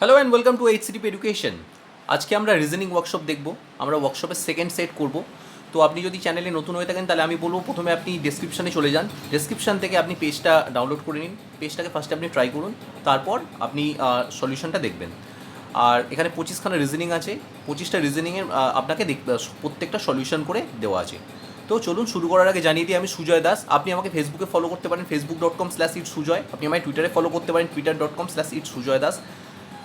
Hello and welcome to HCTP education. আজকে আমরা reasoning workshop দেখব। আমরা ওয়ার্কশপের সেকেন্ড সেট করব। তো আপনি যদি চ্যানেলে নতুন হয়ে থাকেন তাহলে আমি বলবো প্রথমে আপনি ডেসক্রিপশানে চলে যান। ডেসক্রিপশান থেকে আপনি পেজটা ডাউনলোড করে নিন। পেজটাকে ফার্স্টে আপনি ট্রাই করুন, তারপর আপনি সলিউশনটা দেখবেন। আর এখানে 25খানা রিজনিং আছে। 25টা রিজনিংয়ের আপনাকে প্রত্যেকটা সলিউশন করে দেওয়া আছে। তো চলুন শুরু করার আগে জানিয়ে দিই আমি সুজয় দাস। আপনি আমাকে ফেসবুকে ফলো করতে পারেন facebook.com/itsujoy। আপনি আমায় টুইটারে ফলো করতে পারেন twitter.com/itsujoy das।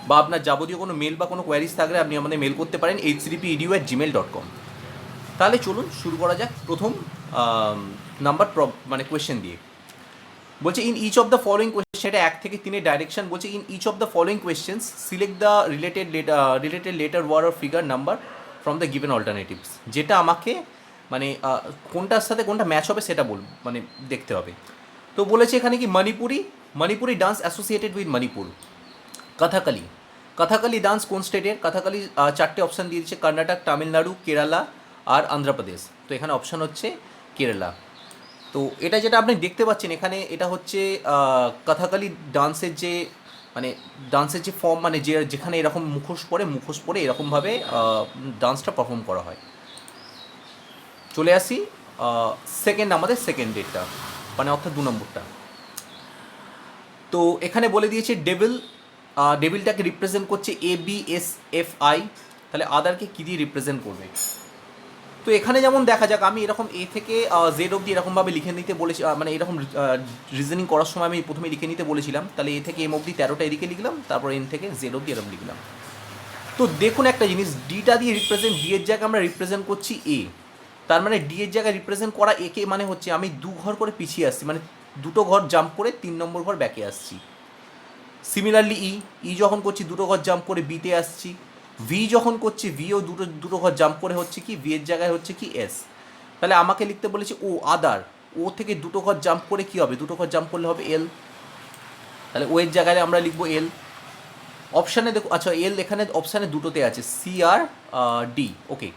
বা আপনার যাবতীয় কোনো মেল বা কোনো কোয়ারিজ থাকলে আপনি আমাদের মেল করতে পারেন hcdpedu@gmail.com। তাহলে চলুন শুরু করা যাক প্রথম নাম্বার মানে কোয়েশ্চেন দিয়ে। বলছে in each of the following question, এটা 1 থেকে 3 ডাইরেকশন। বলছে in each of the following questions select the related letter word or figure number from the given alternatives. যেটা আমাকে মানে কোনটার সাথে কোনটা ম্যাচ হবে সেটা মানে দেখতে হবে। তো বলেছে এখানে কি Manipuri dance associated with Manipur. Kathakali dance কোন স্টেটের? কথাকালি 4টে অপশান দিয়ে দিচ্ছে, কর্ণাটক, তামিলনাড়ু, কেরালা আর অন্ধ্রপ্রদেশ। তো এখানে অপশান হচ্ছে কেরালা। তো এটা যেটা আপনি দেখতে পাচ্ছেন এখানে, এটা হচ্ছে কথাকালি ডান্সের যে ফর্ম, মানে যেখানে এরকম মুখোশ পরে এরকমভাবে ডান্সটা পারফর্ম করা হয়। চলে আসি আমাদের সেকেন্ড ডেটটা, মানে অর্থাৎ 2 নম্বরটা। তো এখানে বলে দিয়েছে ডেভিলটাকে রিপ্রেজেন্ট করছে ABSFI। তাহলে আদারকে কী দিয়ে রিপ্রেজেন্ট করবে? তো এখানে যেমন দেখা যাক, আমি এরকম এ থেকে জেড অবধি এরকমভাবে লিখে নিতে বলেছি, মানে এরকম রিজনিং করার সময় আমি প্রথমে লিখে নিতে বলেছিলাম। তাহলে এ থেকে এম অবধি 13টা এদিকে লিখলাম, তারপর এন থেকে জেড অবধি এরকম লিখলাম। তো দেখুন একটা জিনিস, ডিটা দিয়ে রিপ্রেজেন্ট, ডি এর জায়গায় আমরা রিপ্রেজেন্ট করছি এ। তার মানে ডি এর জায়গায় রিপ্রেজেন্ট করা একে মানে হচ্ছে আমি 2 ঘর করে পিছিয়ে আসছি, মানে 2টো ঘর জাম্প করে 3 নম্বর ঘর ব্যাকে আসছি। সিমিলারলি যখন করছি 2টো ঘর জাম্প করে বিতে আসছি। ভি যখন করছি ভিও দুটো ঘর জাম্প করে হচ্ছে কি ভি এর জায়গায় হচ্ছে কি এস। তাহলে আমাকে লিখতে বলেছে ও আদার, ও থেকে 2টো ঘর জাম্প করে কি হবে? 2টো ঘর জাম্প করলে হবে এল। তাহলে ও এর জায়গায় আমরা লিখবো এল। অপশানে দেখো, আচ্ছা এল এখানে অপশানে দুটোতে আছে, সি আর ডি। ওকে,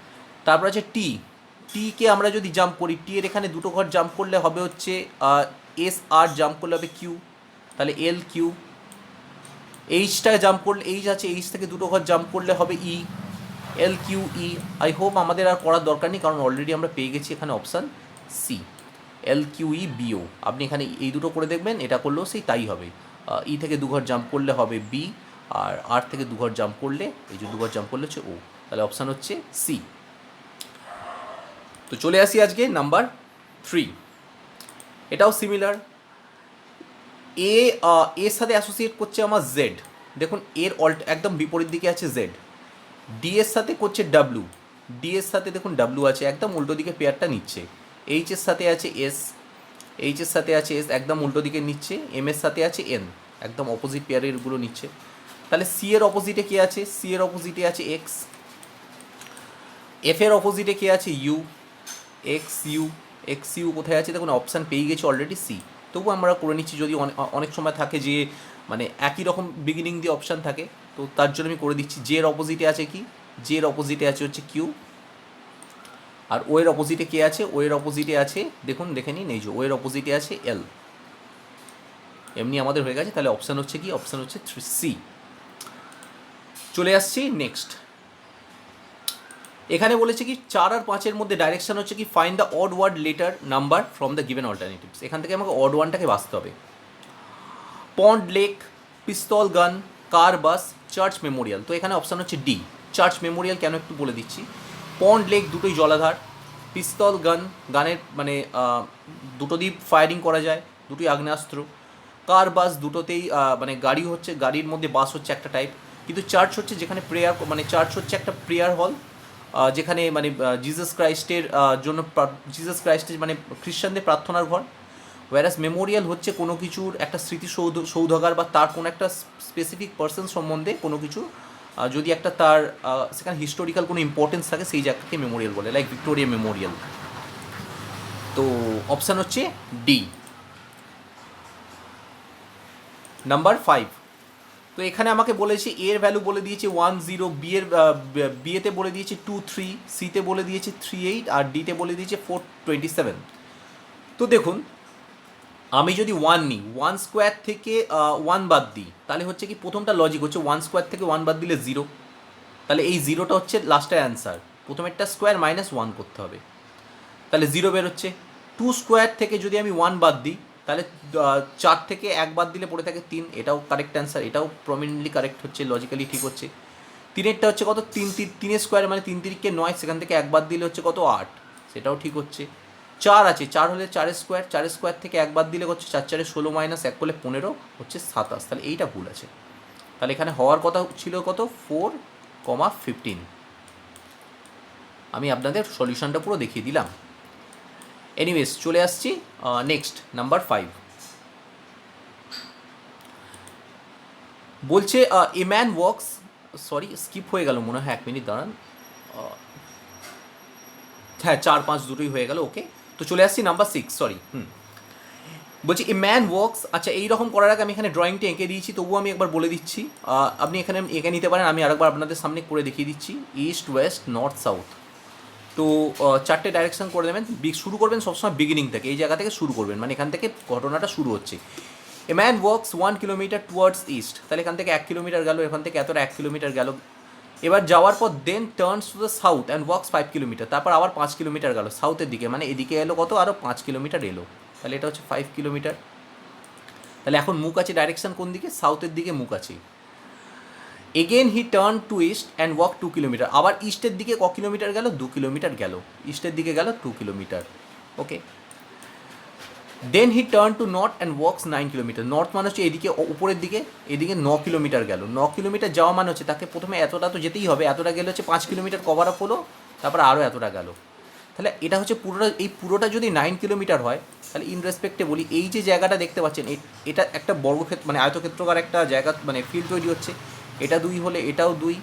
তারপর আছে টিকে আমরা যদি জাম্প করি, টি এর এখানে 2টো ঘর জাম্প করলে হবে হচ্ছে এস, আর জাম্প করলে হবে কিউ। তাহলে এল কিউ। এইচটায় জাম্প করলে, এইচ আছে, এইচ থেকে 2টো ঘর জাম্প করলে হবে E, L Q E. I hope আমাদের আর করার দরকার নেই, কারণ অলরেডি আমরা পেয়ে গেছি এখানে option C, L Q E B O. আপনি এখানে এই দুটো করে দেখবেন, এটা করলেও সেই তাই হবে। ই থেকে 2 ঘর জাম্প করলে হবে বি, আর থেকে 2 ঘর জাম্প করলে, এই যে 2 ঘর জাম্প করলে হচ্ছে ও। তাহলে অপশান হচ্ছে সি। তো চলে আসি আজকে নাম্বার 3। এটাও সিমিলার। এর সাথে অ্যাসোসিয়েট করছে আমার জেড। দেখুন এর একদম বিপরীত দিকে আছে জেড। ডি এর সাথে করছে ডাব্লু, ডি এর সাথে দেখুন ডাব্লু আছে, একদম উল্টো দিকে পেয়ারটা নিচ্ছে। এইচ এর সাথে আছে এস, এইচ এর সাথে আছে এস, একদম উল্টো দিকে নিচ্ছে। এম এর সাথে আছে এন, একদম অপোজিট পেয়ারেরগুলো নিচ্ছে। তাহলে সি এর অপোজিটে কে আছে? সি এর অপোজিটে আছে এক্স। এফ এর অপোজিটে কে আছে? ইউ। এক্স ইউ কোথায় আছে? দেখুন অপশান পেয়ে গেছি অলরেডি সি। তবু আমরা করে নিচ্ছি, যদি অনেক সময় থাকে যে মানে একই রকম বিগিনিং দিয়ে অপশান থাকে, তো তার জন্য আমি করে দিচ্ছি। জে এর অপোজিটে আছে কি? জে এর অপোজিটে আছে হচ্ছে কিউ। আর ও এর অপোজিটে কে আছে? ও এর অপোজিটে আছে, দেখুন দেখে নিন, এই যে ও এর অপোজিটে আছে এল। এমনি আমাদের হয়ে গেছে। তাহলে অপশান হচ্ছে কি? অপশান হচ্ছে সি। চলে আসছি নেক্সট। এখানে বলেছে কি 4 আর 5-এর মধ্যে ডাইরেকশন হচ্ছে কি find the odd word letter number from the given alternatives. এখান থেকে আমাকে অড ওয়ানটাকে বাঁচতে হবে। পন্ড, লেক, পিস্তল, গান, কার, বাস, চার্চ, মেমোরিয়াল। তো এখানে অপশান হচ্ছে ডি, চার্চ মেমোরিয়াল। কেন একটু বলে দিচ্ছি। পন্ড, লেক দুটোই জলাধার। পিস্তল, গানের মানে দুটো দিয়ে ফায়ারিং করা যায়, দুটোই আগ্নেয়াস্ত্র। কার, বাস দুটোতেই মানে গাড়ির মধ্যে বাস হচ্ছে একটা টাইপ। কিন্তু চার্চ হচ্ছে যেখানে প্রেয়ার, মানে চার্চ হচ্ছে একটা প্রেয়ার হল, যেখানে মানে জিসাস ক্রাইস্টের মানে খ্রিশ্চানদের প্রার্থনার ঘর। ওয়ারাস মেমোরিয়াল হচ্ছে কোনো কিছুর একটা সৌধাগার, বা তার কোনো একটা স্পেসিফিক পার্সন সম্বন্ধে কোনো কিছু যদি একটা তার সেখানে হিস্টোরিক্যাল কোনো ইম্পর্টেন্স থাকে, সেই জায়গাকে মেমোরিয়াল বলে, লাইক ভিক্টোরিয়া মেমোরিয়াল। তো অপশান হচ্ছে ডি। নাম্বার 5। তো এখানে আমাকে বলেছে এর ভ্যালু বলে দিয়েছে 1 0, বিয়েতে বলে দিয়েছে 2 3, সিতে বলে দিয়েছে 3 8, আর ডিতে বলে দিয়েছে 4 27। তো দেখুন আমি যদি ওয়ান নিই, ওয়ান স্কোয়ার থেকে ওয়ান বাদ দিই, তাহলে হচ্ছে কি প্রথমটা লজিক হচ্ছে ওয়ান স্কোয়ার থেকে ওয়ান বাদ দিলে জিরো, তাহলে এই জিরোটা হচ্ছে লাস্টের অ্যান্সার, প্রথমেরটা স্কোয়ার মাইনাস ওয়ান করতে হবে, তাহলে জিরো বেরোচ্ছে। টু স্কোয়ার থেকে যদি আমি ওয়ান বাদ দিই, তাহলে চার থেকে এক বাদ দিলে পড়ে থাকে তিন, এটাও কারেক্ট অ্যান্সার, এটাও প্রমিনেন্টলি কারেক্ট হচ্ছে, লজিক্যালি ঠিক হচ্ছে। তিনেরটা হচ্ছে কত, তিনের স্কোয়ার মানে তিন তিরিকে নয়, সেখান থেকে এক বাদ দিলে হচ্ছে কত, আট, সেটাও ঠিক হচ্ছে। চার আছে, চার হলে চারের স্কোয়ার থেকে এক বাদ দিলে হচ্ছে চার চারে 16 মাইনাস এক করলে 15 হচ্ছে 27, তাহলে এইটা ভুল আছে। তাহলে এখানে হওয়ার কথা ছিল কত, 4,15। আমি আপনাদের সলিউশনটা পুরো দেখিয়ে দিলাম। এনিওয়েজ চলে আসছি নেক্সট নাম্বার 5। বলছে a man works, sorry skip হয়ে গেল মনে হয়, 1 মিনিট দাঁড়ান, হ্যাঁ 4 5 দুটোই হয়ে গেল, ওকে। তো চলে আসছি নাম্বার 6, সরি। বলছি এ ম্যান ওয়ার্কস, আচ্ছা এইরকম করার আগে আমি এখানে ড্রয়িংটা এঁকে দিয়েছি, তবুও আমি একবার বলে দিচ্ছি, আপনি এখানে এঁকে নিতে পারেন, আমি আরেকবার আপনাদের সামনে করে দেখিয়ে দিচ্ছি। ইস্ট ওয়েস্ট নর্থ সাউথ, তো চারটে ডাইরেকশন করে দেবেন। শুরু করবেন সবসময় বিগিনিং থেকে, এই জায়গা থেকে শুরু করবেন, মানে এখান থেকে ঘটনাটা শুরু হচ্ছে। A man works 1 kilometre towards east, তাহলে এখান থেকে 1 কিলোমিটার গেল, এখান থেকে এতটা 1 কিলোমিটার গেল। এবার যাওয়ার পর then turns to the south and works 5 kilometre, তারপর আবার 5 কিলোমিটার গেল সাউথের দিকে, মানে এদিকে এলো কত, আরও 5 কিলোমিটার এলো, তাহলে এটা হচ্ছে 5 কিলোমিটার। তাহলে এখন মুখ আছে ডাইরেকশন কোন দিকে, সাউথের দিকে মুখ আছে। Again he turn two east and walk 2 kilometre, আবার ইস্টের দিকে ক কিলোমিটার গেল, 2 কিলোমিটার গেল, ইস্টের দিকে গেল 2 kilometre, okay. Then he turn to north and walks 9 kilometre, north মানে হচ্ছে এদিকে উপরের দিকে, এদিকে 9 কিলোমিটার গেল, 9 কিলোমিটার যাওয়া মানে হচ্ছে তাকে প্রথমে এতটা তো যেতেই হবে, এতটা গেলে হচ্ছে 5 কিলোমিটার কভার আপ হলো, তারপর আরও এতটা গেল, তাহলে এটা হচ্ছে পুরোটা, এই পুরোটা যদি 9 কিলোমিটার হয়, তাহলে ইন রেসপেক্টে বলি এই যে জায়গাটা দেখতে পাচ্ছেন, এটা একটা বর্গক্ষেত্র মানে আয়তক্ষেত্রকার একটা জায়গা মানে ফিল্ড তৈরি হচ্ছে, এটা 2 হলে এটাও 2,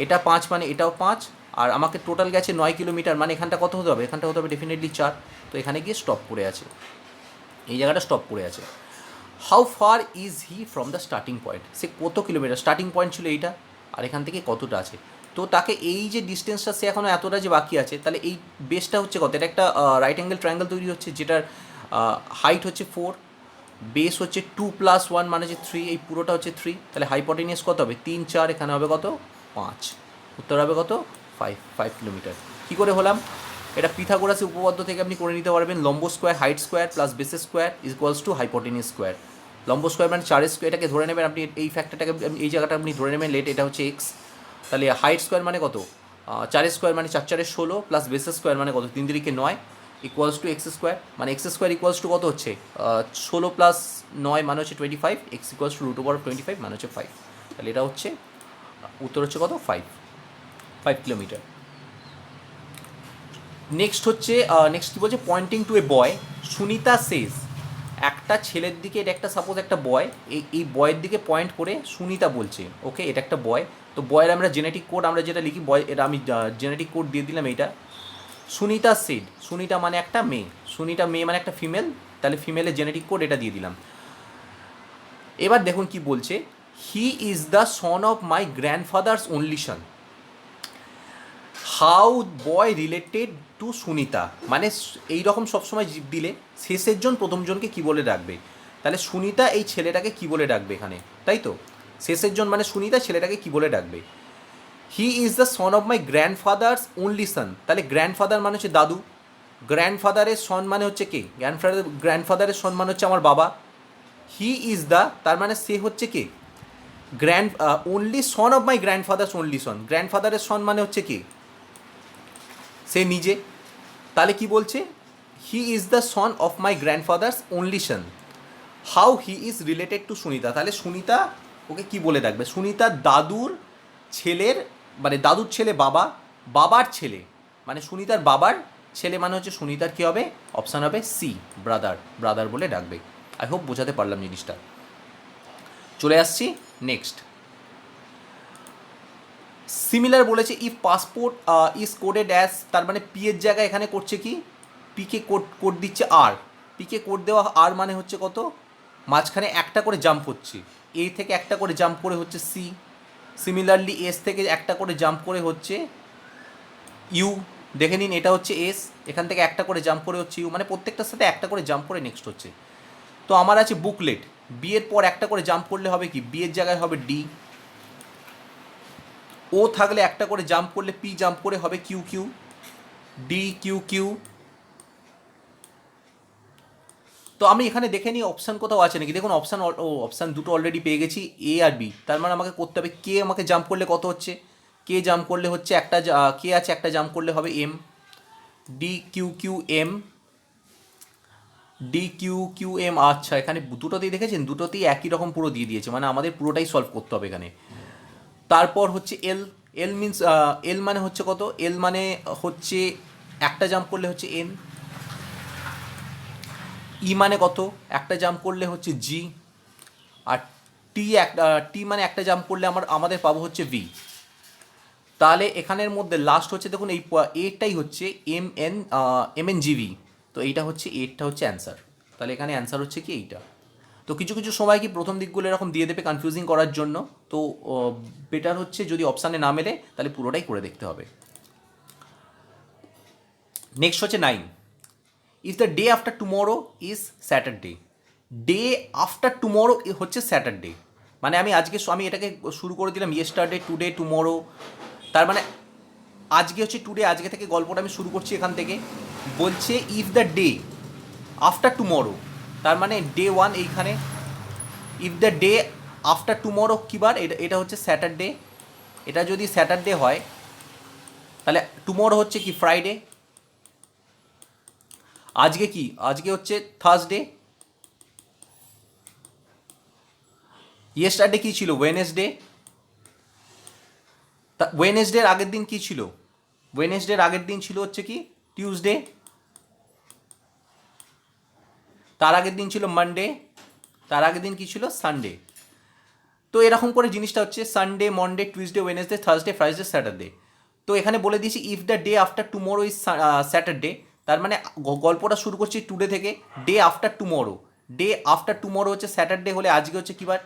এটা 5 মানে এটাও 5, আর আমাকে টোটাল গেছে 9 কিলোমিটার, মানে এখানটা কত হতে হবে, এখানটা হতে হবে ডেফিনেটলি 4, তো এখানে গিয়ে স্টপ করে আছে, এই জায়গাটা স্টপ করে আছে। How far is he from the starting point, সে কত কিলোমিটার, স্টার্টিং পয়েন্ট ছিল এইটা, আর এখান থেকে কতটা আছে, তো তাকে এই যে ডিস্টেন্সটা সে এখনও এতটা যে বাকি আছে, তাহলে এই বেসটা হচ্ছে কত, এটা একটা রাইট অ্যাঙ্গেল ট্রায়াঙ্গেল তৈরি হচ্ছে, যেটার হাইট হচ্ছে 4, বেস হচ্ছে 2 + 1 মানে হচ্ছে 3, এই পুরোটা হচ্ছে 3, তাহলে হাইপোটেনিয়াস কত হবে 3 4, এখানে হবে কত 5, উত্তর হবে কত 5 কিলোমিটার। কী করে হলাম, এটা পিথাগোরাসের উপপাদ্য থেকে আপনি করে নিতে পারবেন, লম্ব square height square plus base square equals to hypotenuse square. লম্ব স্কোয়ার মানে 4 স্কোয়ার, এটাকে ধরে নেবেন আপনি, এই ফ্যাক্টরটাকে এই জায়গাটা আপনি ধরে নেবেন লেট, এটা হচ্ছে এক্স, তাহলে হাইট স্কোয়ার মানে কত 4 স্কোয়ার মানে 4 4 16 প্লাস বেস স্কোয়ার মানে কত 3 3 9 ইকুয়ালস টু এক্স স্কোয়ার, মানে এক্স স্কোয়ার ইকুয়ালস টু কত হচ্ছে 16 + 9 মানে হচ্ছে 25, এক্স ইকুয়ালস টু √25 মানে হচ্ছে 5, তাহলে এটা হচ্ছে উত্তর হচ্ছে কত 5 কিলোমিটার। নেক্সট হচ্ছে নেক্সট কী বলছে, পয়েন্টিং টু এ বয় সুনিতা সেজ, একটা ছেলের দিকে, এটা একটা সাপোজ একটা বয়, এই বয়ের দিকে পয়েন্ট করে সুনিতা বলছে, ওকে এটা একটা বয়, তো বয়ের আমরা জেনেটিক কোড আমরা যেটা লিখি বয়, এটা আমি জেনেটিক কোড দিয়ে দিলাম এইটা। সুনিতা সেড, সুনিতা মানে একটা মেয়ে, সুনিতা মেয়ে মানে একটা ফিমেল, তাহলে ফিমেলের জেনেটিক কোড এটা দিয়ে দিলাম। এবার দেখুন কি বলছে, he is the son of my grandfather's only son, how boy related to Sunita, মানে এই রকম সবসময় দিলে শেষের জন প্রথম জনকে কী বলে ডাকবে, তাহলে সুনিতা এই ছেলেটাকে কী বলে ডাকবে এখানে, তাই তো শেষের জন মানে সুনিতা ছেলেটাকে কী বলে ডাকবে। He is the son of my grandfather's only son, তাহলে গ্র্যান্ডফাদার মানে হচ্ছে দাদু, গ্র্যান্ডফাদারের সন মানে হচ্ছে কে, গ্র্যান্ডফাদারের সন মানে হচ্ছে আমার বাবা, হি ইজ দ্য তার মানে সে হচ্ছে কে, only son of my grandfather's only son, গ্র্যান্ডফাদারের সন মানে হচ্ছে কে, সে নিজে, তাহলে কি বলছে, he is the son of my grandfather's only son, how he is related to Sunita, তাহলে সুনিতা ওকে কি বলে ডাকবে, সুনিতা দাদুর ছেলের মানে দাদুর ছেলে বাবা, বাবার ছেলে মানে সুনিতার বাবার ছেলে মানে হচ্ছে সুনিতার কী হবে, অপশান হবে সি ব্রাদার বলে ডাকবে। আই হোপ বোঝাতে পারলাম জিনিসটা। চলে আসছি নেক্সট, সিমিলার বলেছে if passport is coded as, তার মানে পি এর জায়গায় এখানে করছে কি, পিকে কোড দিচ্ছে আর, পিকে কোড দেওয়া আর মানে হচ্ছে কত, মাঝখানে একটা করে জাম্প হচ্ছে, এ থেকে একটা করে জাম্প করে হচ্ছে সি, সিমিলারলি এস থেকে একটা করে জাম্প করে হচ্ছে ইউ, দেখে নিন এটা হচ্ছে এস, এখান থেকে একটা করে জাম্প করে হচ্ছে ইউ, মানে প্রত্যেকটার সাথে একটা করে জাম্প করে নেক্সট হচ্ছে। তো আমার আছে বুকলেট, বি এর পর একটা করে জাম্প করলে হবে কি, বি এর জায়গায় হবে ডি, ও থাকলে একটা করে জাম্প করলে পি জাম্প করে হবে Q Q, D Q Q. তো আমি এখানে দেখে নিই অপশান কোথাও আছে নাকি। দেখুন অপশান, ও অপশান দুটো অলরেডি পেয়ে গেছি, এ আর বি। তার মানে আমাকে করতে হবে কে, আমাকে জাম্প করলে কত হচ্ছে, কে জাম্প করলে হচ্ছে একটা, কে আছে একটা জাম্প করলে হবে M, D Q Q M, D Q Q M. আচ্ছা এখানে দুটোতেই দেখেছেন, দুটোতেই একই রকম পুরো দিয়ে দিয়েছে, মানে আমাদের পুরোটাই সলভ করতে হবে এখানে। তারপর হচ্ছে এল, এল মিনস, এল মানে হচ্ছে কত, এল মানে হচ্ছে একটা জাম্প করলে হচ্ছে এন, ই মানে কত, একটা জাম্প করলে হচ্ছে জি, আর টি একটা, টি মানে একটা জাম্প করলে আমাদের পাবো হচ্ছে ভি। তাহলে এখানের মধ্যে লাস্ট হচ্ছে দেখুন এই এটাই হচ্ছে এম এন জিভি। তো এইটা হচ্ছে এরটা হচ্ছে অ্যান্সার। তাহলে এখানে অ্যান্সার হচ্ছে কি এইটা। তো কিছু কিছু সময় কি প্রথম দিকগুলো এরকম দিয়ে দেবে কনফিউজিং করার জন্য, তো বেটার হচ্ছে যদি অপশানে না মেলে তাহলে পুরোটাই করে দেখতে হবে। নেক্সট হচ্ছে 9, if the day after tomorrow is Saturday. Day after tomorrow হচ্ছে স্যাটারডে, মানে আমি এটাকে শুরু করে দিলাম ইয়েস্টারডে, টুডে, টুমোরো। তার মানে আজকে হচ্ছে টুডে, আজকে থেকে গল্পটা আমি শুরু করছি এখান থেকে। বলছে if the day after tomorrow, তার মানে ডে ওয়ান এইখানে। If the day after tomorrow কী বার, এটা হচ্ছে স্যাটারডে। এটা যদি স্যাটারডে হয় তাহলে টুমোরো হচ্ছে কি ফ্রাইডে, আজকে কি, আজকে হচ্ছে থার্সডে, ইয়েস্টারডে কী ছিল, ওয়েনেসডে। ওয়েনেসডের আগের দিন কী ছিল, ওয়েনেসডের আগের দিন ছিল হচ্ছে কি টিউসডে, তার আগের দিন ছিল মানডে, তার আগের দিন কী ছিল সানডে। তো এরকম করে জিনিসটা হচ্ছে Sunday, Monday, Tuesday, Wednesday, Thursday, Friday, Saturday. তো এখানে বলে দিয়েছি if the day after tomorrow is Saturday, তার মানে গল্পটা শুরু করছি টুডে থেকে, day after tomorrow, day after tomorrow হচ্ছে স্যাটারডে হলে আজকে হচ্ছে কী বার,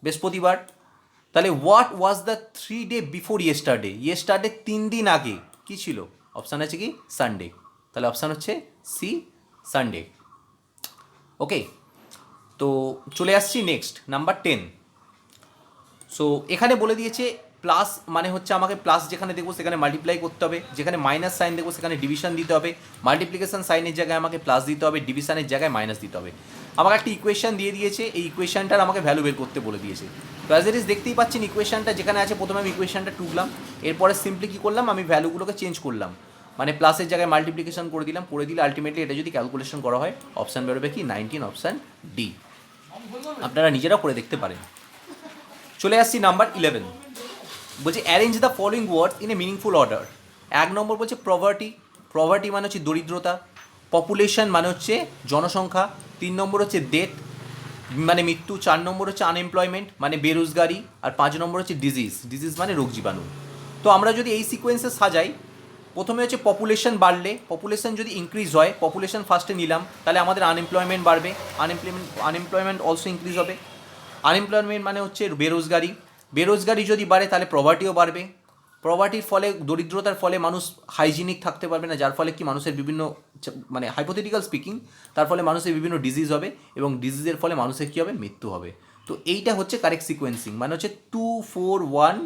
বৃহস্পতিবার। তাহলে what was the 3 day before yesterday, yesterday 3 দিন আগে কী ছিল, অপশান আছে কি সানডে। তাহলে অপশান হচ্ছে সি, সানডে। ওকে, তো চলে আসছি নেক্সট নাম্বার 10। সো এখানে বলে দিয়েছে প্লাস মানে হচ্ছে আমাকে প্লাস যেখানে দেখবো সেখানে মাল্টিপ্লাই করতে হবে, যেখানে মাইনাস সাইন দেখবো সেখানে ডিভিশন দিতে হবে, মাল্টিপ্লিকেশন সাইনের জায়গায় আমাকে প্লাস দিতে হবে, ডিভিশনের জায়গায় মাইনাস দিতে হবে। আমাকে একটা ইকুয়েশন দিয়ে দিয়েছে, এই ইকুয়েশনটার আমাকে ভ্যালু বের করতে বলে দিয়েছে। তো অ্যাজ ইট ইজ দেখতেই পাচ্ছেন ইকুয়েশনটা যেখানে আছে, প্রথমে আমি ইকুয়েশনটা টুকলাম, এরপরে সিম্পলি কী করলাম, আমি ভ্যালুগুলোকে চেঞ্জ করলাম, মানে প্লাসের জায়গায় মাল্টিপ্লিকেশন করে দিলাম, করে দিলে আলটিমেটলি এটা যদি ক্যালকুলেশন করা হয় অপশান বেরোবে কি 19, অপশান ডি। আপনারা নিজেরাও করে দেখতে পারেন। চলে আসছি নাম্বার 11, বলছে arrange the following words in a meaningful order. 1 নম্বর বলছে প্রভার্টি, প্রভার্টি মানে হচ্ছে দরিদ্রতা, পপুলেশন মানে হচ্ছে জনসংখ্যা, 3 নম্বর হচ্ছে ডেথ মানে মৃত্যু, 4 নম্বর হচ্ছে আনএমপ্লয়মেন্ট মানে বেরোজগারি, আর 5 নম্বর হচ্ছে ডিজিজ, ডিজিজ মানে রোগ জীবাণু। তো আমরা যদি এই সিকোয়েন্সে সাজাই, প্রথমে হচ্ছে পপুলেশন বাড়লে, পপুলেশন যদি ইনক্রিজ হয়, পপুলেশন ফার্স্টে নিলাম, তাহলে আমাদের আনএমপ্লয়মেন্ট বাড়বে, আনএমপ্লয়মেন্ট অলসো ইনক্রিজ হবে। আনএমপ্লয়মেন্ট মানে হচ্ছে বেরোজগারি, বেরোজগারি যদি বাড়ে তাহলে প্রভার্টিও বাড়বে, প্রভার্টির ফলে দরিদ্রতার ফলে মানুষ হাইজিনিক থাকতে পারবে না, যার ফলে কি মানুষের বিভিন্ন মানে হাইপোথেটিক্যাল স্পিকিং, তার ফলে মানুষের বিভিন্ন ডিজিজ হবে, এবং ডিজিজের ফলে মানুষের কী হবে, মৃত্যু হবে। তো এইটা হচ্ছে কারেক্ট সিকোয়েন্সিং, মানে হচ্ছে 2 4 1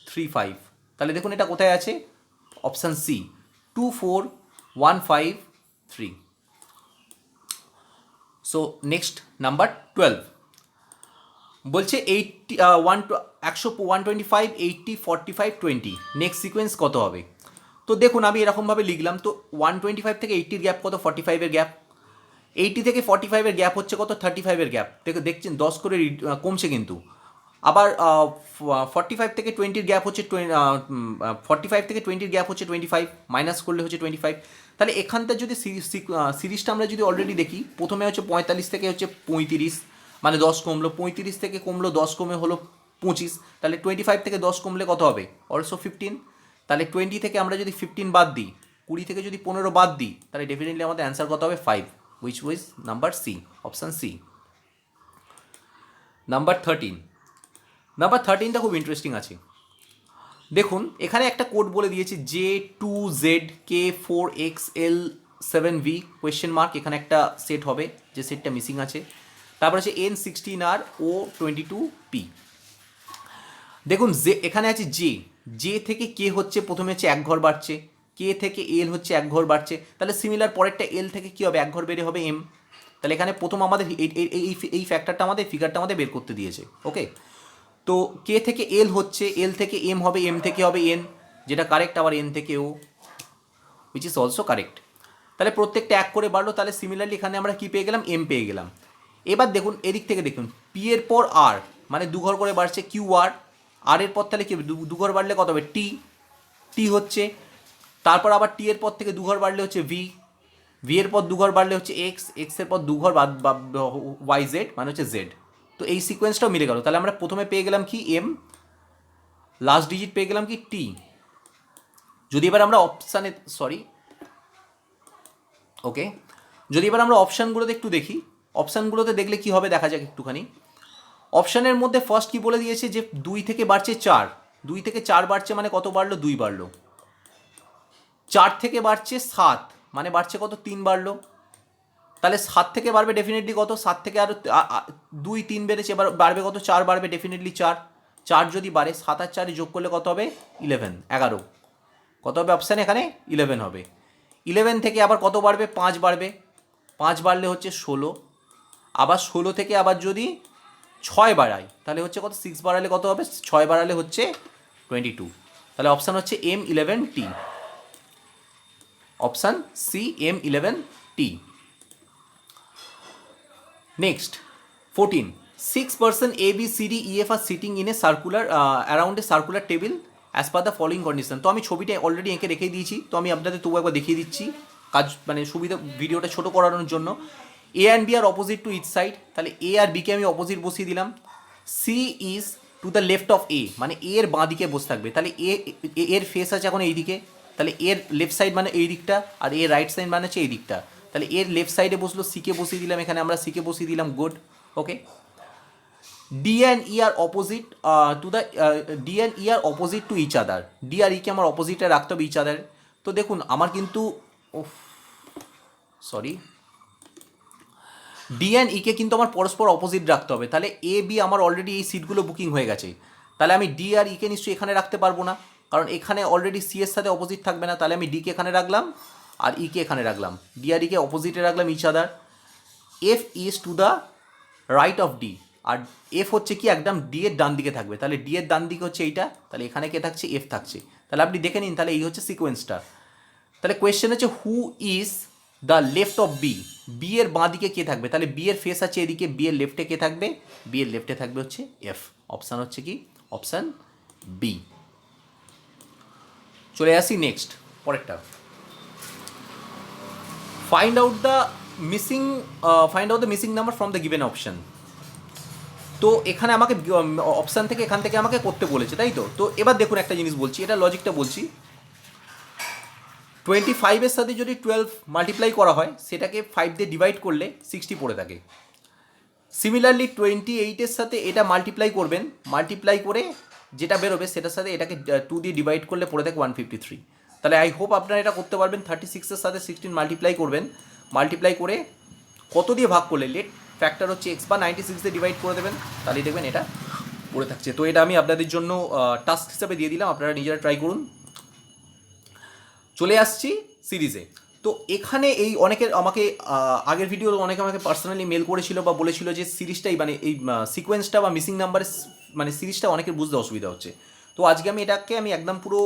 3 5। তাহলে দেখুন এটা কোথায় আছে, option C 2 4 1 5 3। So next number 12, বলছে 80 125 80 45 20, নেক্সট সিকোয়েন্স কত হবে। তো দেখুন আমি এরকমভাবে লিখলাম, তো 125 থেকে 80-র গ্যাপ কত, 45-এর গ্যাপ, 80 থেকে 45-এর গ্যাপ হচ্ছে কত, 35-এর গ্যাপ, দেখছেন 10 করে কমছে কিন্তু। আবার 45 থেকে 20-র গ্যাপ হচ্ছে 45 থেকে 20-র গ্যাপ হচ্ছে 25, মাইনাস করলে হচ্ছে 25। তাহলে এখানটা যদি সিরিজটা আমরা যদি অলরেডি দেখি, প্রথমে হচ্ছে 45 থেকে হচ্ছে 35, মানে 10 কমলো, 35 থেকে কমলো 10 কমে হলো 25, তাহলে 25 থেকে 10 কমলে কত হবে, অলসো 15। তাহলে 20 থেকে আমরা যদি 15 বাদ দিই, 20 থেকে যদি 15 বাদ দিই, তাহলে ডেফিনেটলি আমাদের অ্যান্সার কত হবে 5, which was number C, option C. Number 13, number 13টা খুব ইন্টারেস্টিং আছে। দেখুন এখানে একটা কোড বলে দিয়েছে J2ZK4XL7V কোয়েশ্চেন মার্ক, এখানে একটা সেট হবে যে সেটটা মিসিং আছে। তারপর হচ্ছে N16R O22P। দেখুন এখানে আছে জে থেকে কে হচ্ছে প্রথমে হচ্ছে এক ঘর বাড়ছে, কে থেকে এল হচ্ছে এক ঘর বাড়ছে, তাহলে সিমিলার পরেরটা এল থেকে কী হবে, এক ঘর বেড়ে হবে এম। তাহলে এখানে প্রথম আমাদের এই ফ্যাক্টরটা আমাদের ফিগারটা আমাদের বের করতে দিয়েছে। ওকে, তো কে থেকে এল হচ্ছে, এল থেকে এম হবে, এম থেকে হবে এন, যেটা কারেক্ট, আবার এন থেকে ও, উইচ ইজ অলসো কারেক্ট। তাহলে প্রত্যেকটা এক করে বাড়লো, তাহলে সিমিলারলি এখানে আমরা কী পেয়ে গেলাম, এম পেয়ে গেলাম। এবার দেখুন এদিক থেকে দেখুন, পি এর পর আর মানে দু ঘর করে বাড়ছে কিউ আর, আর এর পর তাহলে কি দু ঘর বাড়লে কত হবে, টি, টি হচ্ছে। তারপর আবার টি এর পর থেকে দু ঘর বাড়লে হচ্ছে ভি, ভি এর পর দু ঘর বাড়লে হচ্ছে এক্স, এক্স এর পর দু ঘর ওয়াই জেড মানে হচ্ছে জেড। তো এই সিকোয়েন্সটাও মিলে গেল। তাহলে আমরা প্রথমে পেয়ে গেলাম কি এম, লাস্ট ডিজিট পেয়ে গেলাম কি টি। যদি এবার আমরা অপশানে ওকে, যদি এবার আমরা অপশানগুলোতে একটু দেখি, অপশানগুলোতে দেখলে কি হবে দেখা যাক একটুখানি। অপশানের মধ্যে ফার্স্ট কি বলে দিয়েছে যে 2 থেকে বাড়ছে 4, 2 থেকে 4 বাড়ছে মানে কত বাড়লো, 2 বাড়লো। 4 থেকে বাড়ছে 7 মানে বাড়ছে কত, 3 বাড়লো। তাহলে 7 থেকে বাড়বে ডেফিনেটলি কত, 7 থেকে আরও 2 3 বেড়েছে, এবার বাড়বে কত, 4 বাড়বে ডেফিনেটলি 4। 4 যদি বাড়ে 7 আর 4 যোগ করলে কত হবে, 11, 11। কত হবে অপশান এখানে, 11 হবে। 11 থেকে আবার কত বাড়বে, 5 বাড়বে, 5 বাড়লে হচ্ছে 16। আবার 16 থেকে আবার যদি 6 বাড়াই তাহলে হচ্ছে কত, 6 বাড়ালে কত হবে, 6 বাড়ালে হচ্ছে 22। তাহলে অপশান হচ্ছে M11T, option C M11T। Next 14, 6 person A B C D E F are sitting in a circular around a circular table as per the following condition। তো আমি ছবিটা অলরেডি এঁকে রেখে দিয়েছি, তো আমি আপনাদের তবু একবার দেখিয়ে দিচ্ছি কাজ মানে সুবিধা ভিডিওটা ছোটো করানোর জন্য। A and B are opposite to each side, তাহলে এ আর বিকে আমি অপোজিট বসিয়ে দিলাম। C is to the left of A, মানে এ এর বাঁ দিকে বসে থাকবে, তাহলে এর ফেস আছে এখন এই দিকে, তাহলে এর লেফট সাইড মানে এই দিকটা, আর এর রাইট সাইড মানে হচ্ছে এই দিকটা। তাহলে এর লেফট সাইডে বসলো, সিকে বসিয়ে দিলাম, এখানে আমরা সিকে বসিয়ে দিলাম, good. Okay, D and E are opposite to the D and E are opposite to each other, D আর ইকে আমার অপোজিটে রাখতে হবে ইচ আদার। তো দেখুন আমার কিন্তু ডি অ্যান্ড ইকে কিন্তু আমার পরস্পর অপোজিট রাখতে হবে, তাহলে এ বি আমার অলরেডি এই সিটগুলো বুকিং হয়ে গেছে, তাহলে আমি ডি আর ইকে নিশ্চয়ই এখানে রাখতে পারবো না, কারণ এখানে অলরেডি সি এর সাথে অপোজিট থাকবে না। তাহলে আমি ডিকে এখানে রাখলাম আর ইকে এখানে রাখলাম, ডি আর ইকে অপোজিটে রাখলাম each other. F is to the right of D, আর এফ হচ্ছে কি একদম ডি এর ডান দিকে থাকবে, তাহলে ডি এর ডান দিকে হচ্ছে এইটা, তাহলে এখানে কে থাকছে, এফ থাকছে। তাহলে আপনি দেখে নিন, তাহলে এই হচ্ছে সিকোয়েন্সটা। তাহলে কোয়েশ্চেন হচ্ছে who is the left of B, B এর বাঁ দিকে কে থাকবে, তাহলে বি এর ফেস আছে এদিকে, বি এর লেফটে কে থাকবে, বি এর লেফটে থাকবে হচ্ছে এফ। অপশান হচ্ছে কি, অপশান বি। চলে আসি নেক্সট পরেরটা, find out the missing number from the given option. তো এখানে আমাকে অপশান থেকে এখান থেকে আমাকে করতে বলেছে, তাই তো। তো এবার দেখুন একটা জিনিস বলছি, এটা লজিকটা বলছি। 25-এর সাথে যদি 12 মাল্টিপ্লাই করা হয়, সেটাকে 5 দিয়ে ডিভাইড করলে 60 পড়ে থাকে। সিমিলারলি 28-এর সাথে এটা মাল্টিপ্লাই করবেন, মাল্টিপ্লাই করে যেটা বেরোবে সেটার সাথে এটাকে 2 দিয়ে ডিভাইড করলে পড়ে থাকে 153। তাহলে আই হোপ আপনারা এটা করতে পারবেন। 36-এর সাথে 16 মাল্টিপ্লাই করবেন, মাল্টিপ্লাই করে কত দিয়ে ভাগ করলে লেট ফ্যাক্টর হচ্ছে এক্স বা 96 দিয়ে ডিভাইড করে দেবেন, তাহলেই দেখবেন এটা পড়ে থাকছে। তো এটা আমি আপনাদের জন্য টাস্ক হিসাবে দিয়ে দিলাম, আপনারা নিজেরা ট্রাই করুন। চলে আসছি সিরিজে। তো এখানে এই অনেকের আমাকে আগের ভিডিও অনেকে আমাকে পার্সোনালি মেল করেছিল বা বলেছিল যে সিরিজটাই মানে এই সিকোয়েন্সটা বা মিসিং নাম্বারের মানে সিরিজটা অনেকের বুঝতে অসুবিধা হচ্ছে। তো আজকে আমি এটাকে একদম পুরো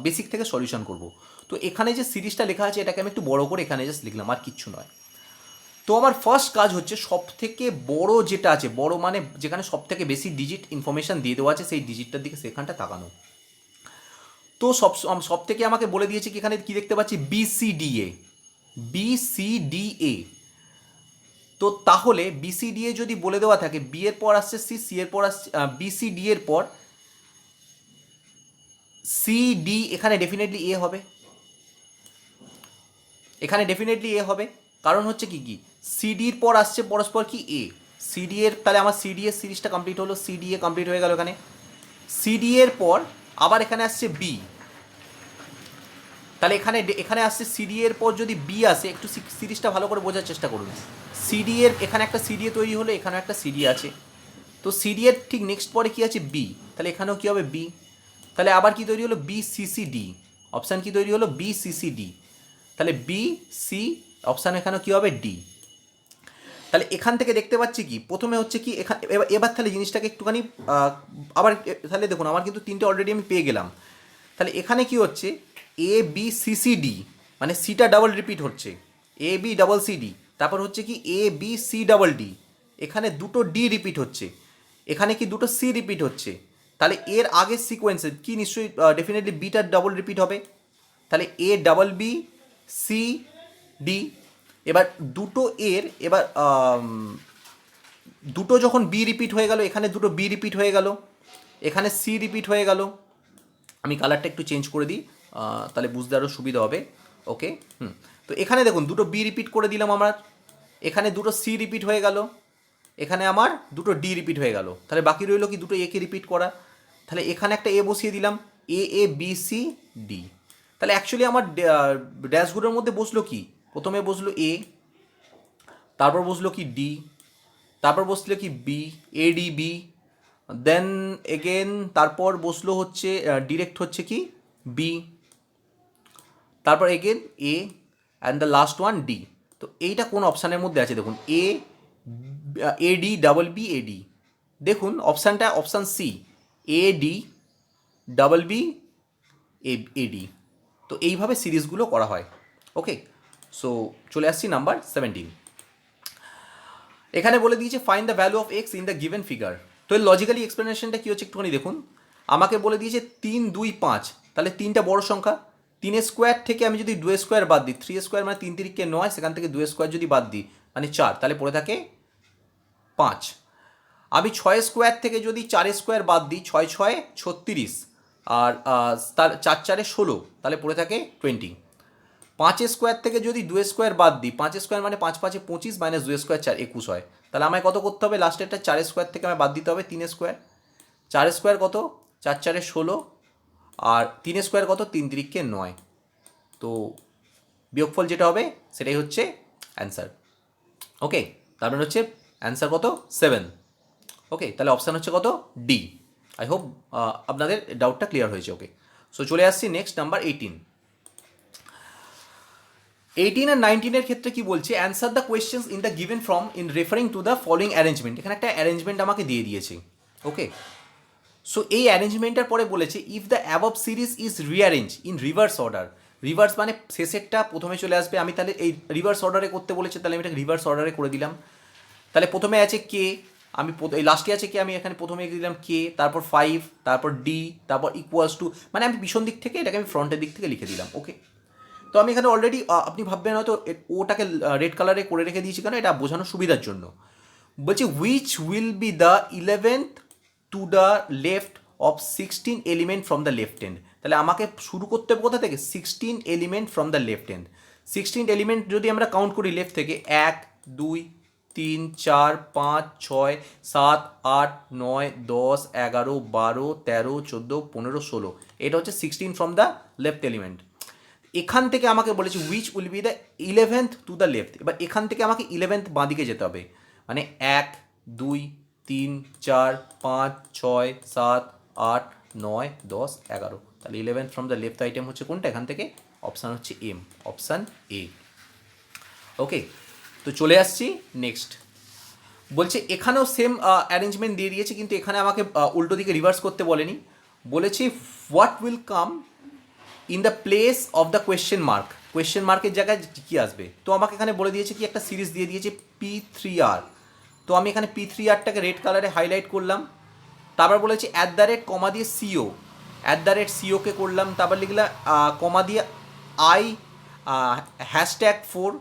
বেসিক থেকে সলিউশন করব। তো এখানে যে সিরিজটা লেখা আছে এটাকে আমি একটু বড় করে এখানে জাস্ট লিখলাম, আর কিচ্ছু নয়। তো আমার ফার্স্ট কাজ হচ্ছে সব থেকে বড় যেটা আছে, বড় মানে যেখানে সব থেকে বেশি ডিজিট ইনফরমেশান দিয়ে দেওয়া আছে সেই ডিজিটটার দিকে সেখানটা তাকানো। তো সব থেকে আমাকে বলে দিয়েছে কি এখানে কি দেখতে পাচ্ছি, বিসিডিএ, বিসিডিএ। তো তাহলে বিসিডিএ যদি বলে দেওয়া থাকে, বি এর পর আসছে সি, সি এর পর আসছে বিসিডি এর পর সিডি, এখানে ডেফিনেটলি এ হবে, এখানে ডেফিনেটলি এ হবে। কারণ হচ্ছে কি কি সিডির পর আসছে পরস্পর কি এ, সিডি এর, তাহলে আমার সিডি এর সিরিজটা কমপ্লিট হলো, সিডিএ কমপ্লিট হয়ে গেল এখানে। সিডি এর পর আবার এখানে আসছে বি, তাহলে এখানে এখানে আসছে সিডি এর পর যদি বি আসে, একটু সিরিজটা ভালো করে বোঝার চেষ্টা করুন। সিডি এর এখানে একটা সিডি তৈরি হলো, এখানে একটা সিডি আছে, তো সিডি এর ঠিক নেক্সট পরে কি আছে বি, তাহলে এখানেও কি হবে বি। তাহলে আবার কি তৈরি হলো বি সিসি ডি, অপশান কি তৈরি হলো বি সিসি ডি, তাহলে বি সি অপশান এখানেও কি হবে ডি। তাহলে এখান থেকে দেখতে পাচ্ছি কি প্রথমে হচ্ছে কি এখানে এবার তাহলে জিনিসটাকে একটুখানি আবার তাহলে দেখুন আমার কিন্তু তিনটে অলরেডি আমি পেয়ে গেলাম। তাহলে এখানে কি হচ্ছে A B C C D, মানে সিটা ডাবল রিপিট হচ্ছে, A B double C D, তারপর হচ্ছে কি A B C double D, এখানে দুটো ডি রিপিট হচ্ছে, এখানে কি দুটো সি রিপিট হচ্ছে, তাহলে এর আগের সিকোয়েন্সে কি নিশ্চয়ই ডেফিনেটলি বিটা ডাবল রিপিট হবে, তাহলে A double B C D. এবার দুটো এর এবার দুটো যখন বি রিপিট হয়ে গেল, এখানে দুটো বি রিপিট হয়ে গেল, এখানে সি রিপিট হয়ে গেল, আমি কালারটা একটু চেঞ্জ করে দিই তাহলে বুঝতে আরও সুবিধা হবে। ওকে, তো এখানে দেখুন দুটো বি রিপিট করে দিলাম আমার, এখানে দুটো সি রিপিট হয়ে গেল, এখানে আমার দুটো ডি রিপিট হয়ে গেল, তাহলে বাকি রইল কি দুটো একে রিপিট করা, তাহলে এখানে একটা এ বসিয়ে দিলাম, এ এ বি সি ডি। তাহলে অ্যাকচুয়ালি আমার ড্যাশগুলোর মধ্যে বসলো কি, প্রথমে বসলো এ, তারপর বসলো কি ডি, তারপর বসলো কি B, A D B, then again তারপর বসলো হচ্ছে ডিরেক্ট হচ্ছে কি বি, তারপর again A and the last one D. তো এইটা কোন অপশানের মধ্যে আছে দেখুন, A A D double B A D, দেখুন অপশানটা option C, A D double B A D. তো এইভাবে সিরিজগুলো করা হয়। ওকে, সো চলে আসছি নাম্বার 17। এখানে বলে দিয়েছে find the value of x in the given figure. তো এর লজিক্যালি এক্সপ্লেনেশনটা কী হচ্ছে একটুখানি দেখুন। আমাকে বলে দিয়েছে 3 2 5, তাহলে তিনটা বড় সংখ্যা, 3 স্কোয়ার থেকে আমি যদি 2 স্কোয়ার বাদ দিই, 3 স্কোয়ার মানে 3 তিরিকে 9, সেখান থেকে 2 স্কোয়ার যদি বাদ দিই মানে 4, তাহলে পড়ে থাকে 5। আমি 6 স্কোয়ার থেকে যদি 4 স্কোয়ার বাদ দিই, 6 6 36, আর তার 4 4 16, তাহলে পড়ে থাকে 20। 5 স্কোয়ার থেকে যদি 2 স্কোয়ার বাদ দিই, 5 স্কোয়ার মানে 5 5 25 মাইনাস 2 স্কোয়ার 4 21 হয়, তাহলে আমায় কত করতে হবে লাস্টেরটা 4 স্কোয়ার থেকে আমায় বাদ দিতে হবে 3 স্কোয়ার, 4 স্কোয়ার কত 4 4 16, আর 3 স্কোয়ার কত 3 তিরিকে 9, তো বিয়োগফল যেটা হবে সেটাই হচ্ছে অ্যান্সার। ওকে, তার মানে হচ্ছে অ্যান্সার কত 7। ওকে, তাহলে অপশান হচ্ছে কত ডি। আই হোপ আপনাদের ডাউটটা ক্লিয়ার হয়েছে। ওকে, সো চলে আসছি নেক্সট নাম্বার 18। 18 আর 19 ক্ষেত্রে কি বলছে, answer the questions in the given form in referring to the following arrangement. এখানে একটা অ্যারেঞ্জমেন্ট আমাকে দিয়ে দিয়েছে। ওকে, সো এই অ্যারেঞ্জমেন্টের পরে বলেছে if the above series is rearrange in reverse order. Reverse মানে শেষেরটা প্রথমে চলে আসবে, আমি তাহলে এই রিভার্স অর্ডারে করতে বলেছে, তাহলে আমি এটাকে রিভার্স অর্ডারে করে দিলাম। তাহলে প্রথমে আছে কে, আমি এই লাস্টে আছে কে, আমি এখানে প্রথমে দিলাম কে, তারপর 5, তারপর ডি, তারপর ইকুয়ালস টু, মানে আমি পিছন দিক থেকে এটাকে আমি ফ্রন্টের দিক থেকে লিখে দিলাম। ওকে, তো আমি এখানে অলরেডি আপনি ভাববেন হয়তো ওটাকে রেড কালারে করে রেখে দিয়েছি কেন, এটা বোঝানোর সুবিধার জন্য। বলছি which will be the 11th two the left of 16 element from the left hand. তাহলে আমাকে শুরু করতে হবে কোথা থেকে, 16 element from the left hand. 16 element যদি আমরা কাউন্ট করি লেফট থেকে, 1 2 3 4 5 6 7 8 9 10 11 12 13 14 15 16, এটা হচ্ছে 16 ফ্রম দ্য লেফট এলিমেন্ট। এখান থেকে আমাকে বলেছে which will be the 11th two the left. এবার এখান থেকে আমাকে 11th বাঁদিকে যেতে হবে, মানে 1 2 3 4 5 6 7 8 9 10 11, তাহলে 11th from the left item হচ্ছে কোনটা, এখান থেকে অপশান হচ্ছে এম, অপশান এ। ওকে, তো চলে আসছি নেক্সট। বলছে এখানেও সেম অ্যারেঞ্জমেন্ট দিয়ে দিয়েছে, কিন্তু এখানে আমাকে উল্টো দিকে রিভার্স করতে বলেনি। বলেছে what will come in the place of the question mark. Question মার্কের জায়গায় কী আসবে, তো আমাকে এখানে বলে দিয়েছে কি একটা সিরিজ দিয়ে দিয়েছে P3R। তো আমি এখানে P3Rটাকে রেড কালারে হাইলাইট করলাম, তারপর বলেছে অ্যাট দ্য রেট কমা দিয়ে সিও, অ্যাট দ্য রেট সিওকে করলাম, তারপর লিখলাম কমা দিয়ে আই #4।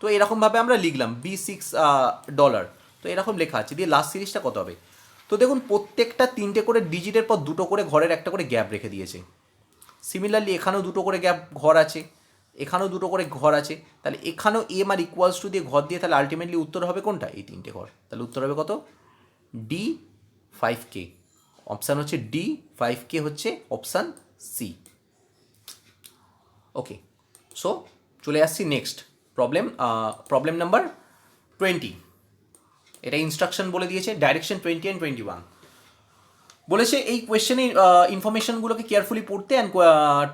তো এরকমভাবে আমরা লিখলাম $6। তো এরকম লেখা আছে, দিয়ে লাস্ট সিরিজটা কত হবে। তো দেখুন প্রত্যেকটা 3টে করে ডিজিটের পর 2টো করে ঘরের একটা করে গ্যাপ রেখে দিয়েছে। সিমিলারলি এখানেও 2টো করে গ্যাপ ঘর আছে, এখানেও 2টো করে ঘর আছে, তাহলে এখানেও এম আর ইকুয়ালস টু দিয়ে ঘর দিয়ে, তাহলে আলটিমেটলি উত্তর হবে কোনটা, এই 3টে ঘর। তাহলে উত্তর হবে কত, ডি 5K। অপশান হচ্ছে ডি 5K হচ্ছে অপশান সি। ওকে, সো চলে আসছি নেক্সট প্রবলেম নাম্বার 20। এটা ইনস্ট্রাকশন বলে দিয়েছে, ডাইরেকশন 20 অ্যান্ড 21 বলেছে। এই কোয়েশ্চেনের ইনফরমেশনগুলোকে কেয়ারফুলি পড়তে and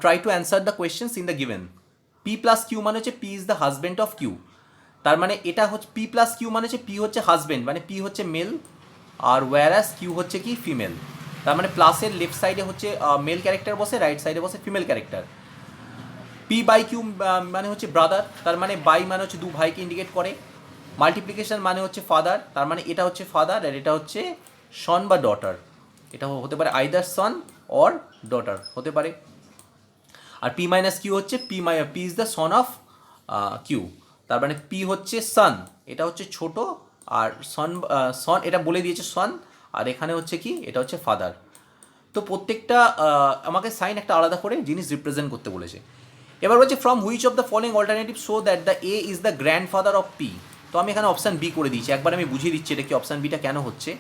try to answer the questions in the given. P plus Q মানে হচ্ছে P is the husband of Q, তার মানে এটা হচ্ছে পি প্লাস কিউ মানে হচ্ছে পি হচ্ছে হাজব্যান্ড, মানে পি হচ্ছে মেল, আর ওয়্যারাস কিউ হচ্ছে কি ফিমেল। তার মানে প্লাসের লেফট সাইডে হচ্ছে মেল ক্যারেক্টার বসে, রাইট সাইডে বসে female character. P by Q মানে হচ্ছে ব্রাদার, তার মানে বাই মানে হচ্ছে দু ভাইকে ইন্ডিকেট করে। মাল্টিপ্লিকেশন মানে হচ্ছে ফাদার, তার মানে এটা হচ্ছে ফাদার আর এটা হচ্ছে সন বা ডটার। এটা হতে পারে আইদার সন অর ডটার হতে পারে। আর পি মাইনাস কিউ হচ্ছে P is the son of Q, তার মানে পি হচ্ছে সন, এটা হচ্ছে ছোট, আর সন এটা বলে দিয়েছে সন, আর এখানে হচ্ছে কি এটা হচ্ছে ফাদার। তো প্রত্যেকটা আমাকে সাইন একটা আলাদা করে জিনিস রিপ্রেজেন্ট করতে বলেছে। এবার বলছে from which of the following alternative show that the A is the grandfather of P. তো আমি এখানে অপশান বি করে দিয়েছি, একবার আমি বুঝিয়ে দিচ্ছি এটা কি অপশান বিটা কেন হচ্ছে।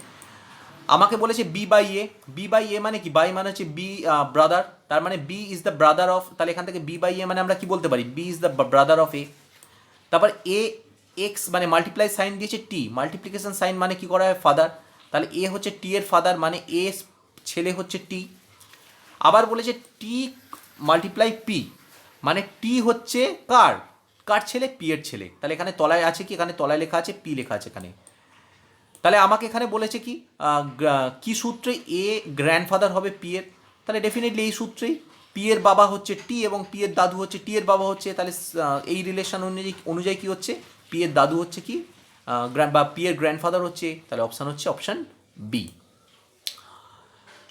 আমাকে বলেছে B by A, B by A মানে কি, বাই মানে হচ্ছে বি ব্রাদার, তার মানে B is the brother of, তাহলে এখান থেকে বি বাই এ মানে আমরা কি বলতে পারি, B is the brother of A. তারপর এ এক্স মানে মাল্টিপ্লাই সাইন দিয়েছে টি, মাল্টিপ্লিকেশন সাইন মানে কি করা হয় ফাদার, তাহলে এ হচ্ছে টি এর ফাদার, মানে এ ছেলে হচ্ছে টি। আবার বলেছে টি মাল্টিপ্লাই পি, মানে টি হচ্ছে কার কার ছেলে, পি এর ছেলে, তাহলে এখানে তলায় আছে কি, এখানে তলায় লেখা আছে পি লেখা আছে এখানে। তাহলে আমাকে এখানে বলেছে কি কি সূত্রে এ গ্র্যান্ডফাদার হবে পি এর, তাহলে ডেফিনেটলি এই সূত্রেই পি এর বাবা হচ্ছে টি এবং পি এর দাদু হচ্ছে টি এর বাবা হচ্ছে, তাহলে এই রিলেশন অনুযায়ী কি হচ্ছে পি এর দাদু হচ্ছে কি বা পি এর গ্র্যান্ডফাদার হচ্ছে, তাহলে অপশান হচ্ছে অপশান বি।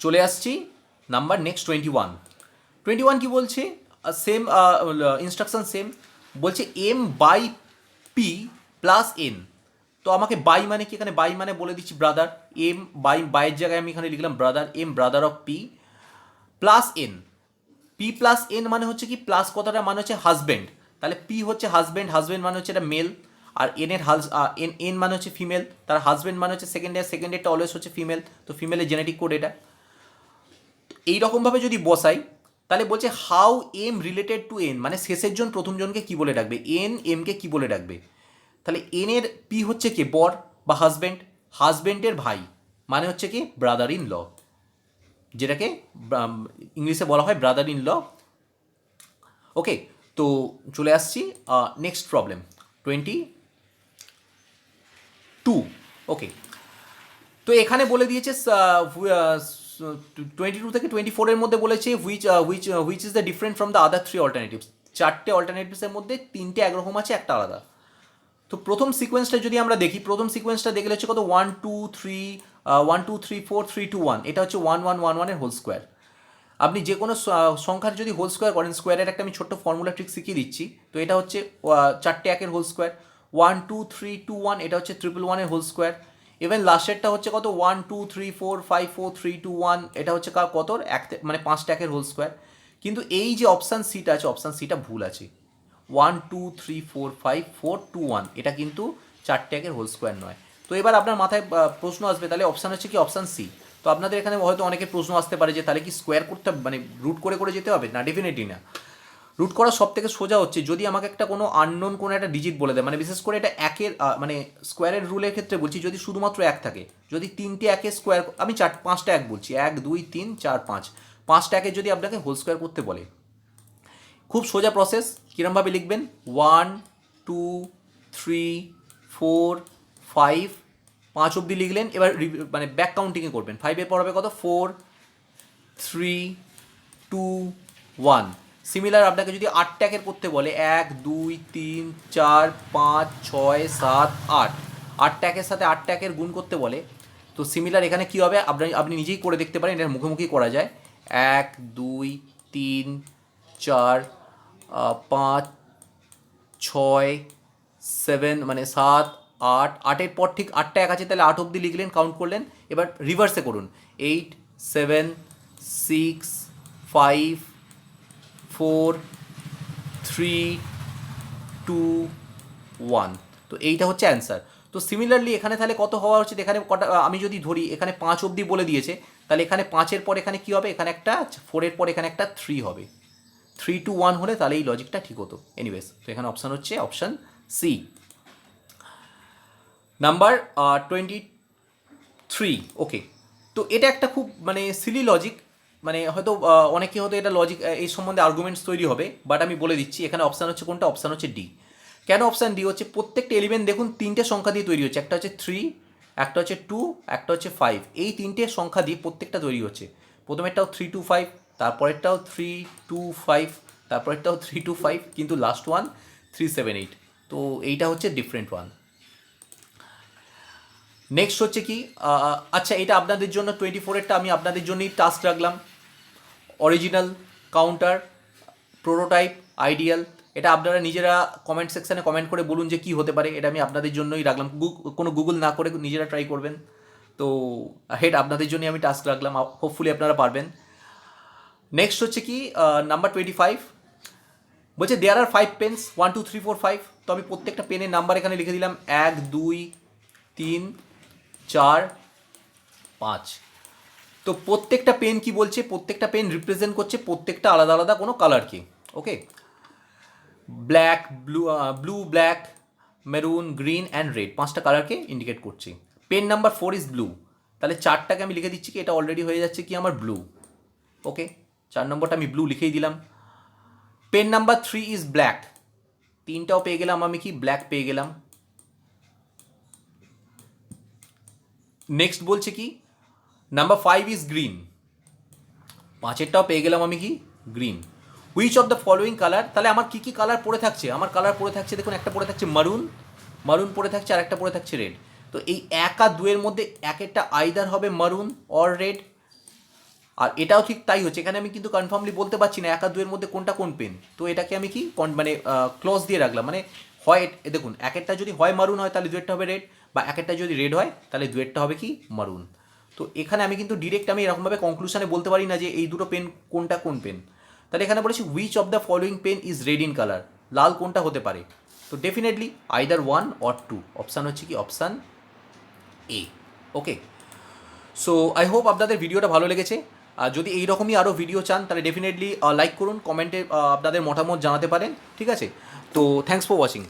চলে আসছি নাম্বার নেক্সট 21 কি বলছে, সেম ইনস্ট্রাকশন সেম, বলছে M by P plus N. তো আমাকে বাই মানে কি, এখানে বাই মানে বলে দিচ্ছি ব্রাদার, এম বাইয়ের জায়গায় আমি এখানে লিখলাম brother, M brother of P plus N. P plus N মানে হচ্ছে কি, প্লাস কথাটা মানে হচ্ছে হাজব্যান্ড, তাহলে পি হচ্ছে হাজব্যান্ড, হাজব্যান্ড মানে হচ্ছে এটা মেল, আর এন এর এন মানে হচ্ছে ফিমেল, তার হাজব্যান্ড মানে হচ্ছে সেকেন্ডেরটা অলওয়েজ হচ্ছে ফিমেল, তো ফিমেলের জেনেটিক কোড এটা। এইরকমভাবে যদি বসাই তাহলে বলছে how M related to N, মানে শেষের জন প্রথম জনকে কী বলে ডাকবে, এন এমকে কী বলে ডাকবে। তাহলে এন এর পি হচ্ছে কি বর বা হাজব্যান্ড, হাজব্যান্ডের ভাই মানে হচ্ছে কি ব্রাদার ইন ল, যেটাকে ইংলিশে বলা হয় ব্রাদার ইন ল। ওকে, তো চলে আসছি নেক্সট প্রবলেম 22। ওকে, তো এখানে বলে দিয়েছে 22 থেকে 24-এর মধ্যে বলেছে which is the different from the other 3 alternatives. 4টে অল্টারনেটিভসের মধ্যে 3টে একরকম আছে, একটা আলাদা। তো প্রথম সিকোয়েন্সটা যদি আমরা দেখি, প্রথম সিকোয়েন্সটা দেখলে হচ্ছে কত 1 2 3 1 2 3 4 3 2 1, এটা হচ্ছে 1 1 1 1 এর হোল স্কোয়ার। আপনি যে কোনো সংখ্যার যদি হোল স্কোয়ার করেন, স্কোয়ারের একটা আমি ছোট্ট ফর্মুলা ট্রিক শিখিয়ে দিচ্ছি। তো এটা হচ্ছে 4টে একের হোল স্কোয়ার, 1 2 3 2 1 এটা হচ্ছে 1 1 এর হোল স্কোয়ার। ইভেন লাস্টেরটা হচ্ছে কত 1 2 3 4 5 4 3 2 1, এটা হচ্ছে কত মানে 5টে একের হোল স্কোয়ার। কিন্তু এই যে অপশান সিটা আছে, অপশান সিটা ভুল আছে, 1 2 3 4 5 4 2 1 এটা কিন্তু 4টে একের হোল স্কোয়ার নয়। তো এবার আপনার মাথায় প্রশ্ন আসবে তাহলে অপশান হচ্ছে কি অপশান সি। তো আপনাদের এখানে হয়তো অনেকের প্রশ্ন আসতে পারে যে তাহলে কি স্কোয়ার করতে মানে রুট করে করে যেতে হবে, না ডেফিনেটলি না। রুট করা সব থেকে সোজা হচ্ছে যদি আমাকে একটা কোনো আননোন কোনো একটা ডিজিট বলে দেয়, মানে বিশেষ করে এটা একের মানে স্কোয়ারের রুলের ক্ষেত্রে বলছি, যদি শুধুমাত্র এক থাকে, যদি 3টে একের স্কোয়ার, আমি 5টা এক বলছি, 1 2 3 4 5, 5টা একের যদি আপনাকে হোল স্কোয়ার করতে বলে, খুব সোজা প্রসেস। কীরমভাবে লিখবেন, 1 2 3 4 5, 5 অবধি লিখলেন। এবার মানে ব্যাক কাউন্টিংয়ে করবেন, 5-এর পর হবে কত 4 3 2 1। সিমিলার আপনাকে যদি 8টা একের করতে বলে, 1 2 3 4 5 6 7 8, 8টা একের সাথে 8টা একের গুণ করতে বলে, তো সিমিলার এখানে কী হবে আপনি নিজেই করে দেখতে পারেন, এটা মুখোমুখি করা যায়। 1 2 3 4 5 6 7 মানে 7 8, 8-এর পর ঠিক 8টা এক আছে, তাহলে 8 অবধি লিখলেন, কাউন্ট করলেন। এবার রিভার্সে করুন, 8 7 6 5 4 3 2 1, তো এইটা হচ্ছে অ্যান্সার। তো সিমিলারলি এখানে তাহলে কত হওয়া উচিত, এখানে কটা আমি যদি ধরি, এখানে 5 অবধি বলে দিয়েছে, তাহলে এখানে 5-এর পর এখানে কী হবে, এখানে একটা 4-এর পর এখানে একটা 3 হবে, 3-1 হলে তাহলে এই লজিকটা ঠিক হতো। এনিওয়েজ, তো এখানে অপশান হচ্ছে অপশান সি। নাম্বার 23। ওকে, তো এটা একটা খুব মানে সিলি লজিক, মানে হয়তো অনেকে হয়তো এটা লজিক এই সম্বন্ধে আর্গুমেন্টস তৈরি হবে, বাট আমি বলে দিচ্ছি এখানে অপশান হচ্ছে কোনটা, অপশান হচ্ছে ডি। কেন অপশান ডি হচ্ছে? প্রত্যেকটা এলিমেন্ট দেখুন তিনটে সংখ্যা দিয়ে তৈরি হচ্ছে, একটা হচ্ছে 3, একটা হচ্ছে 2, একটা হচ্ছে 5। এই তিনটে সংখ্যা দিয়ে প্রত্যেকটা তৈরি হচ্ছে। প্রথমেরটাও 3 2 5, তারপরেরটাও 3 2 5, তারপরেরটাও 3 2 5, কিন্তু লাস্ট ওয়ান 3 7 8। তো এইটা হচ্ছে ডিফারেন্ট ওয়ান। নেক্সট হচ্ছে কি, আচ্ছা এটা আপনাদের জন্য 24-এরটা আমি আপনাদের জন্যই টাস্ক রাখলাম। Original, counter, prototype, ideal. এটা আপনারা নিজেরা কমেন্ট সেকশানে কমেন্ট করে বলুন যে কী হতে পারে। এটা আমি আপনাদের জন্যই রাখলাম, কোনো গুগল না করে নিজেরা ট্রাই করবেন। তো হেড আপনাদের জন্যই আমি টাস্ক রাখলাম, হোপফুলি আপনারা পারবেন। নেক্সট হচ্ছে কি নাম্বার 25 বলছে দেয়ার আর 5 পেন্স 1 2 3 4 5। তো আমি প্রত্যেকটা পেনের নাম্বার এখানে লিখে দিলাম 1 2 3 4 5। তো প্রত্যেকটা পেন কি বলছে, প্রত্যেকটা পেন রিপ্রেজেন্ট করছে প্রত্যেকটা আলাদা আলাদা কোনো কালারকে। Okay, black, blue, black, maroon, green and red, 5টা কালারকে ইন্ডিকেট করছে। পেন নাম্বার 4 ইজ ব্লু, তাহলে 4টাকে আমি লিখে দিচ্ছি কি এটা অলরেডি হয়ে যাচ্ছে কি আমার ব্লু। ওকে, 4 নম্বরটা আমি ব্লু লিখেই দিলাম। পেন নাম্বার 3 ইজ ব্ল্যাক, 3টাও পেয়ে গেলাম আমি কি ব্ল্যাক পেয়ে গেলাম। নেক্সট বলছে কি নাম্বার 5 ইজ গ্রিন, 5এরটাও পেয়ে গেলাম আমি কি green. Which of the following colour, তাহলে আমার কী কী কালার পড়ে থাকছে, আমার কালার পড়ে থাকছে দেখুন, একটা পড়ে থাকছে মারুন, মারুন পড়ে থাকছে, আর একটা পড়ে থাকছে রেড। তো এই 1 আর 2 এর মধ্যে এক একটা আইদার হবে মারুন অর রেড। আর এটাও ঠিক তাই হচ্ছে, এখানে আমি কিন্তু কনফার্মলি বলতে পারছি না 1 আর 2 এর মধ্যে কোনটা কোন পেন। তো এটাকে আমি কি মানে ক্লজ দিয়ে রাখলাম, মানে হয় দেখুন এক একটা যদি হয় মারুন হয় তাহলে 2টা হবে রেড, বা এক একটা যদি রেড হয় তাহলে 2টা হবে কি মারুন। তো এখানে আমি কিন্তু ডিরেক্ট আমি এরকমভাবে কনক্লুশনে বলতে পারি না যে এই দুটো পেন কোনটা কোন পেন। তাহলে এখানে বলেছি which of the following pen is red in colour, লাল কোনটা হতে পারে। তো ডেফিনেটলি আইদার 1 অর 2, অপশান হচ্ছে কি option A. Okay, so I hope আপনাদের ভিডিওটা ভালো লেগেছে। আর যদি এইরকমই আরও ভিডিও চান তাহলে ডেফিনেটলি লাইক করুন, কমেন্টে আপনাদের মতামত জানাতে পারেন। ঠিক আছে, তো থ্যাংকস ফর ওয়াচিং।